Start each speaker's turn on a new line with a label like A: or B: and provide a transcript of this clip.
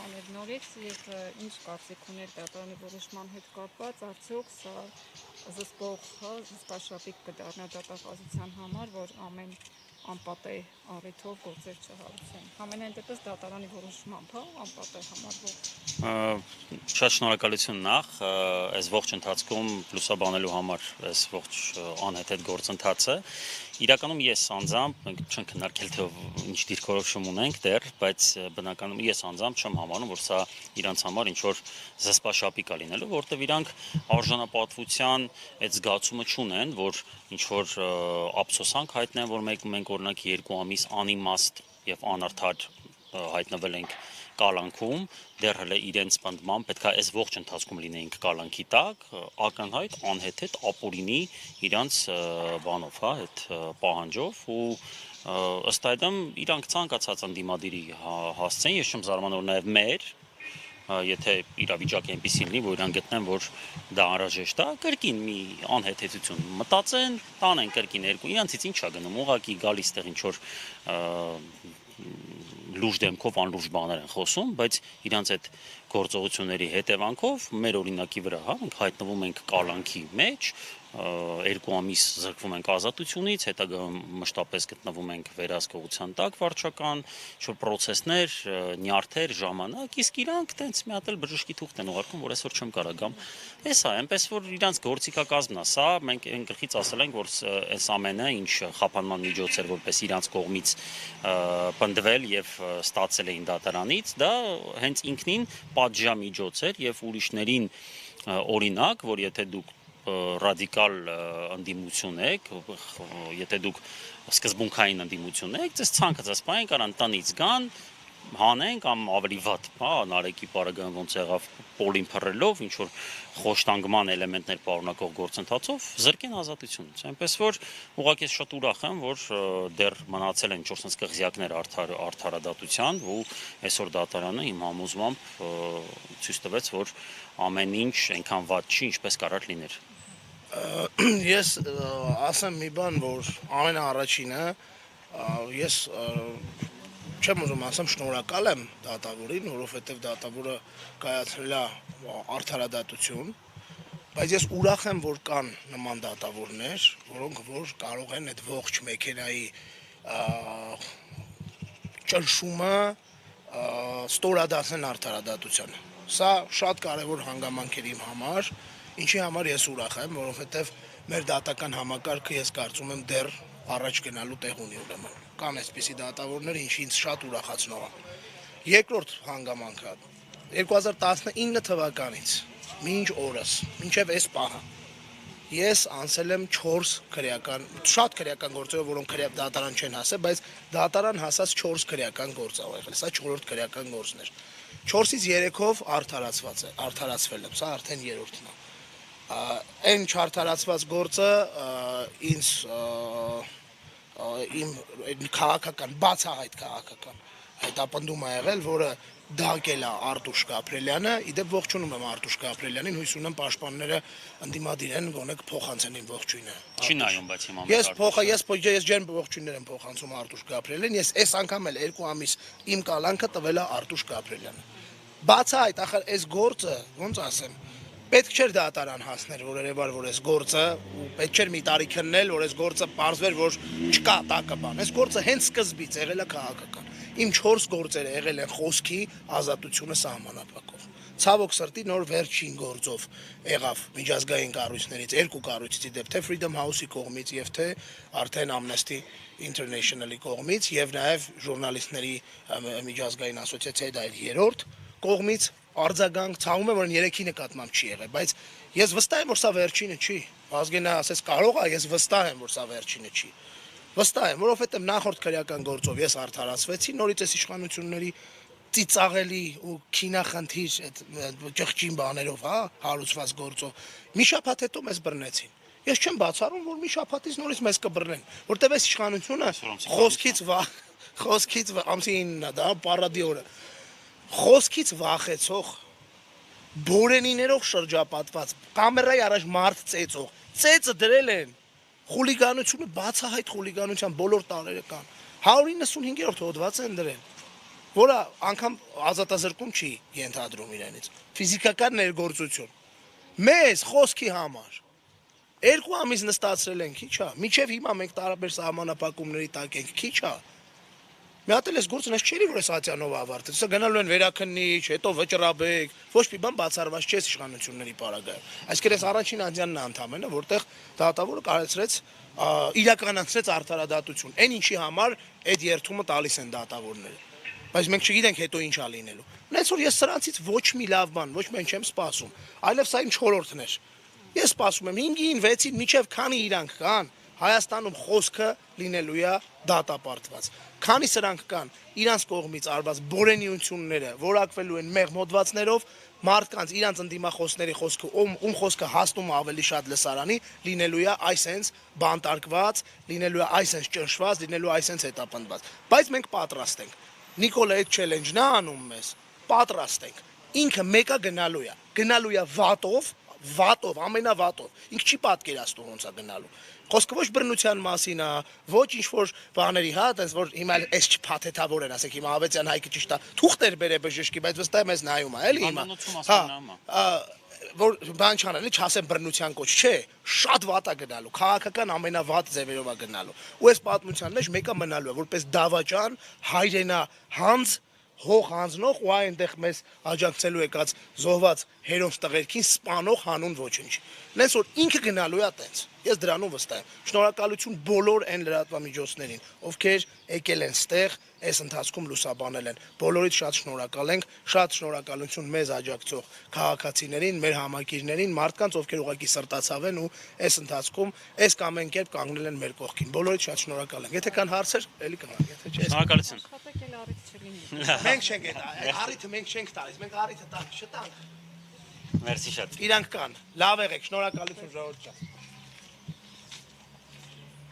A: անել նորից եւ ինչ կարծիք ուներ դատարանի որոշման հետ կապված, արդյոք սա զսպաշապիկ կդառնա դատախազության համար, որ ամեն անպատեհ առիթով գործեր չհարուցեն։ Համենայն դեպս դատարանի որոշմամբ, անպատեհ համարվող։
B: Շատ շնորհակալություն նախ այս ողջ ընթացքում լուսաբանելու համար այս ողջ անհեթեթ գործընթացը։ Իրականում ես անձամբ, մենք չենք քննարկել թե ինչ դիրքորոշում ունենք դեռ, բայց բնականաբար ես անձամբ չեմ համարում, որ սա իրանց համար ինչ որ զսպաշապիկ է լինելու, որտեղ իրանք արժանապատվության այդ զգացումը չունեն, որ ինչ որ ափսոսանք հայտնեն, որ մենք օրինակ 2 ամիս անիմաստ եւ անարդար հայտնվել ենք կալանքում, դեռ հələ իրենց պնդմամբ պետք է այս ողջ ընթացքում լինեինք կալանքի տակ, ակնհայտ անհեթեթ ապօրինի իրանց բանով, այդ պահանջով ու ըստ այդմ իրանք ցանկացած ընդդիմադիրի հասցեն, ես չեմ զարմանում որ նաև մեր եթե իրավիճակը այնպեսի լինի, որ իրան գտնեն, որ դա անհրաժեշտ է, կրկին մի անհեթեթություն մտածեն, տանեն կրկին երկու, իրանցից ինչ է գնում, ուղղակի գալիս տեղ ինչ որ լուրջ դեմքով անլուրջ բաներ են խոսում, բայց իրանց այդ գործողությունների հետևանքով մեր օրինակի վրա, մենք հայտնվում ենք կալանքի մեջ, 2 ամիս զրկվում ենք ազատությունից, հետագա մշտապես գտնվում ենք վերահսկողության տակ վարչական, ինչ-որ պրոցեսներ, նյարդեր, ժամանակ, իսկ իրանք տենց մի հատ էլ բժշկի թուղթ են ուղարկում, որ այսօր չեմ կարող գամ։ Էս է, այնպես որ իրանց գործիքակազմն է սա, մենք այն գլխից ասել ենք, որ այս ամենը, ինչ խափանման միջոց էր, որպես իրանց կողմից պնդվել եւ ստացել էին դատարանից, դա հենց ինքնին պատժամիջոց էր եւ ուրիշներին օրինակ, որ եթե դուք ռադիկալ ընդդիմություն եք, եթե դուք սկզբունքային ընդդիմություն եք, ձեզ ցանկացած բան կարան տնից գան, հանեն կամ ավելի վատ, Նարեկի պարագայում ոնց եղավ պոլին փռելով, ինչ որ խոշտանգման էլեմենտներ պարունակող գործընթացով զրկեն ազատությունից։ Այնպես որ ուղղակի ես շատ ուրախ եմ, որ դեռ մնացել են 4 կղզյակներ արդարադատության, ու այսօր դատարանը իմ համոզմամբ ցույց տվեց, որ ամեն ինչ այնքան վատ չի, ինչպես կարող լիներ։
C: Ես ասեմ մի բան, որ ամենաառաջինը ես չեմ ուզում ասեմ շնորհակալ եմ դատավորին, որովհետև դատավորը կայացրել է արդարադատություն, բայց ես ուրախ եմ, որ կան նման դատավորներ, որոնք որ կարող են այդ ողջ մեքենայի ճնշումը ստորադասեն արդարադատությանը։ Սա շատ կարևոր հանգամանք էր իմ համար, ինչի համար ես ուրախ եմ, որովհետև մեր դատական համակարգը ես կարծում եմ դեռ առաջ գնալու տեղ ունի ուրեմն։ Կան այսպիսի դատավորներ, ինչի ինձ շատ ուրախացնող է։ Երկրորդ հանգամանքը 2019 թվականից մինչ օրս, մինչև այս պահը ես անցել եմ 4 շատ քրեական գործերով, որոնք դատարան չեն հասել, բայց դատարան հասած 4 քրեական գործ ա եղել։ Սա 4-րդ քրեական գործն էր։ 4-ից 3-ով արդարացվել եմ, սա արդեն 3-րդն է։ Այն չարդարացված գործը ինձ իմ քաղաքական, բացահայտ քաղաքական հետապնդում է եղել, որը դակել է Արտուշ Գաբրելյանը, իդեպ ողջունում եմ Արտուշ Գաբրելյանին, հույս ունեմ պաշտպանները ընդդիմադիր են, գոնե կփոխանցեն իմ ողջույնը։
B: Չի նայում, բայց հիմա
C: ես ջերմ ողջույններ եմ փոխանցում Արտուշ Գաբրելյանին, ես այս անգամ էլ 2 ամիս իմ կալանքը տվել է Արտուշ Գաբրելյանը։ Բացահայտ, ախր այս գործը, ոնց ասեմ, պետք չէր դատարան հասներ, որ երևար, որ այս գործը, ու պետք չէր մի տարի քննել, որ այս գործը պարզվեր, որ չկա տակը բան։ Այս գործը հենց սկզբից եղել է քաղաքական։ Իմ 4 գործերը եղել են խոսքի ազատությունը սահմանափակող։ Ցավոք սրտի նոր վերջին գործով եղավ միջազգային կառույցներից, 2 կառույցից իդեպ թե Freedom House-ի կողմից եւ թե արդեն Amnesty International-ի կողմից եւ նաեւ ժուրնալիստների միջազգային ասոցիացիայի դա էր 3-րդ կողմից արձագանք, ցավում եմ, որ 3-ի նկատմամբ չի եղել, բայց ես վստահ եմ, որ սա վերջինը չի։ Ազգենը ասես կարող է, ես վստահ եմ, որ սա վերջինը չի։ Վստահ եմ, որովհետև նախորդ քրեական գործով ես արդարացվեցի, նորից այս իշխանությունների ծիծաղելի ու քինախնդիր այդ ճղճին բաներով, հարուցված գործով։ Մի շաբաթ հետո մեզ բռնեցին։ Ես չեմ բացառում, որ մի շաբաթից նորից մեզ կբռնեն, որտեղ այս իշխանությունը խոսքից ամսի 9-ն է, դա պարադի օրը։ Խոսքից վախեցող, բորենիներով շրջապատված, կամերայի առաջ մարդ ծեծող, ծեծը դրել են, խուլիգանությունը, բացահայտ խուլիգանության բոլոր տարերը կան, 195-րդ հոդված են դրել, որը անգամ ազատազրկում չի ենթադրում իրենից։ Ֆիզիկական ներգործություն։ Մեզ խոսքի համար 2 ամիս նստացրել ենք, քիչ է։ Միջև հիմա մենք տարաբեր սահմանափակումների տակ ենք, քիչ է։ Մի հատ էլ էս գործն էս չէ, որ էս Ատյանովը ավարտեց։ Սա գնալու են վերաքննիչ, հետո վճռաբեկ, ոչ մի բան բացառված չէ իշխանությունների պարագայում։ Այսինքն էս առաջին անդյանն է ընդամենը, որտեղ դատավորը կարեցրեց իրականացրեց արդարադատություն։ Այն ինչի համար այդ երթումը տալիս են դատավորները։ Բայց մենք չգիտենք հետո ինչ ա լինելու։ Նենց որ ես սրանցից ոչ մի լավ բան, ոչ մի չեմ սպասում, այլև սա իմ 4-րդն էր։ Ես սպասում եմ 5-ին, 6-ին, միջև քանի իրանք կան, Հայաստանում խոսքը լինելու է դատապարտված։ Քանի սրանք կան, իրանց կողմից արված բորենիությունները որակվելու են մեղմ հոդվածներով, մարդկանց իրանց ընդդիմախոսների խոսքը, ում խոսքը հասնում ավելի շատ լսարանի, լինելու է այսենց բանտարկված, լինելու է այսենց ճնշված, լինելու այսենց հետապնդված։ Բայց մենք պատրաստ ենք։ Նիկոլը այդ չելենջն է անում մեզ, պատրաստ ենք։ Ինքը մեկը գնալու է վատով, ամենավատով։ Ինքը չի պատկերացնում ոնց է գնալու։ Խոսքը ոչ բռնության մասին է, ոչ ինչ-որ բաների, հա, այնպես որ հիմա էս չփաթեթավորեն, ասեք հիմա Ավետյան Հայկը ճիշտ է, թուղթեր բերե բժշկի, բայց վստահ մեզ նայում է, էլի հիմա։ Որ բան չանեն, չասեն բռնության կոչ, չէ, շատ վատ է գնալու, քաղաքական ամենավատ ձևերով է գնալու։ Ու այս պատմության մեջ մեկը մնալու է, որպես դավաճան, հայրենա հանձ, հող հանձնող ու այնտեղ մեզ աջակցելու եկած զոհված հերոս տղերքին սպանող հանուն ոչինչ։ Նենց որ ինքը գնալու է տենց։ Ես դրանում վստահ եմ։ Շնորհակալություն բոլոր այն լրատվամիջոցներին, ովքեր եկել են ստեղ, այս ընթացքում լուսաբանել են։ Բոլորից շատ շնորհակալ ենք, շատ շնորհակալություն մեզ աջակցող քաղաքացիներին, մեր համակիրներին, մարդկանց, ովքեր ուղղակի սրտացավ են ու այս ընթացքում այս կամ այն կերպ կանգնել են մեր կողքին։ Բոլորից շատ շնորհակալ ենք։ Եթե կան հարցեր, էլի կգանք, եթե չէ։
B: Շնորհակալություն։
A: Աշխատեք էլ առիթ չլինի։
C: Մենք չենք այդ առիթը մենք չենք տալիս, մենք առիթը տանք, չտանք։
B: Մերսի շատ։
C: Իրանք կան։ Լավ եղեք, շնորհակալություն ժողովուրդ ջան։